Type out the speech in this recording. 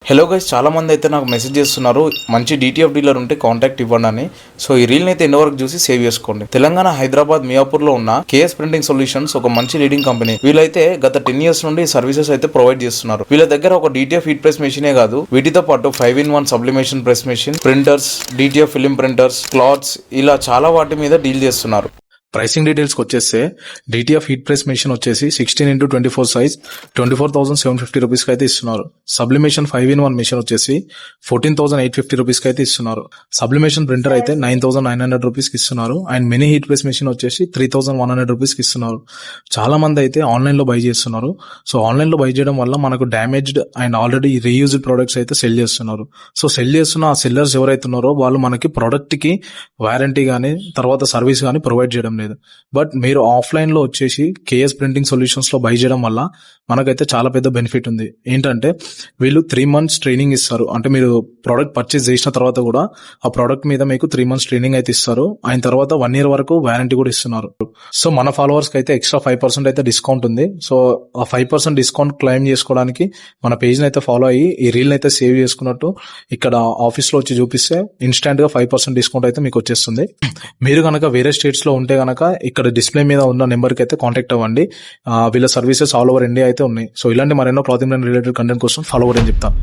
Hello guys, చాలా మంది అయితే నాకు మెసేజ్ చేస్తున్నారు మంచి డిటిఎఫ్ డీలర్ ఉంటే కాంటాక్ట్ ఇవ్వండి అని. సో ఈ రీల్ అయితే ఎన్నో వరకు చూసి సేవ్ చేసుకోండి. తెలంగాణ హైదరాబాద్ మియాపూర్ లో ఉన్న కేఎస్ ప్రింటింగ్ సొల్యూషన్స్ ఒక మంచి లీడింగ్ కంపెనీ. వీళ్ళైతే గత 10 years నుండి సర్వీసెస్ అయితే ప్రొవైడ్ చేస్తున్నారు. వీళ్ళ దగ్గర ఒక డిటిఎఫ్ హీట్ ప్రెస్ మెషినే కాదు, వీటితో పాటు 5-in-1 sublimation press machine, printers, DTF film printers, clothes ఇలా చాలా వాటి మీద డీల్ చేస్తున్నారు. ప్రైసింగ్ డీటెయిల్స్కి వచ్చేస్తే డిటిఎఫ్ హీట్ ప్రెస్ మెషిన్ వచ్చేసి 16x24 సైజ్ 24,750 రూపీస్కి అయితే ఇస్తున్నారు. సబ్లిమేషన్ 5-in-1 మెషిన్ వచ్చేసి 14,850 రూపీస్కి అయితే ఇస్తున్నారు. సబ్లిమేషన్ ప్రింటర్ అయితే 9,900 రూపీస్కి ఇస్తున్నారు. And mini heat press machine వచ్చేసి 3,100 రూపీస్కి ఇస్తున్నారు. చాలా మంది అయితే ఆన్లైన్లో బై చేస్తున్నారు. సో ఆన్లైన్లో బై చేయడం వల్ల మనకు damaged and already reused products అయితే సెల్ చేస్తున్నారు. సో సెల్ చేస్తున్న ఆ సెల్లర్స్ ఎవరైతే ఉన్నారో వాళ్ళు మనకి ప్రొడక్ట్కి వారంటీ కానీ తర్వాత సర్వీస్ కానీ ప్రొవైడ్ చేయడం లేదు. బట్ మీరు ఆఫ్లైన్ లో వచ్చేసి కేఎస్ ప్రింటింగ్ సొల్యూషన్స్ లో బై చేయడం వల్ల మనకైతే చాలా పెద్ద బెనిఫిట్ ఉంది. ఏంటంటే వీళ్ళు 3 months ట్రైనింగ్ ఇస్తారు. అంటే మీరు ప్రోడక్ట్ పర్చేస్ చేసిన తర్వాత కూడా ఆ ప్రోడక్ట్ మీద మీకు 3 months ట్రైనింగ్ అయితే ఇస్తారు. ఆయన తర్వాత 1 year వరకు వారంటీ కూడా ఇస్తున్నారు. సో మన ఫాలోవర్స్ కి అయితే ఎక్స్ట్రా 5% అయితే డిస్కౌంట్ ఉంది. సో ఆ 5% డిస్కౌంట్ క్లెయిమ్ చేసుకోవడానికి మన పేజ్ అయితే ఫాలో అయ్యి ఈ రీల్ అయితే సేవ్ చేసుకున్నట్టు ఇక్కడ ఆఫీస్ లో వచ్చి చూపిస్తే ఇన్స్టాంట్ గా 5% డిస్కౌంట్ అయితే మీకు వచ్చేస్తుంది. మీరు కనుక వేరే స్టేట్స్ లో ఉంటే కనుక ఇక్కడ డిస్ప్లే మీద ఉన్న నెంబర్ కి అయితే కాంటాక్ట్ అవ్వండి. వీళ్ళ సర్వీసెస్ ఆల్ ఓవర్ ఇండియా అయితే ఉన్నాయి. సో ఇలాంటి మరెన్నో క్లాతింగ్ రిలేటెడ్ కంటెంట్ కోసం ఫాలో అవ్వని చెప్తాను.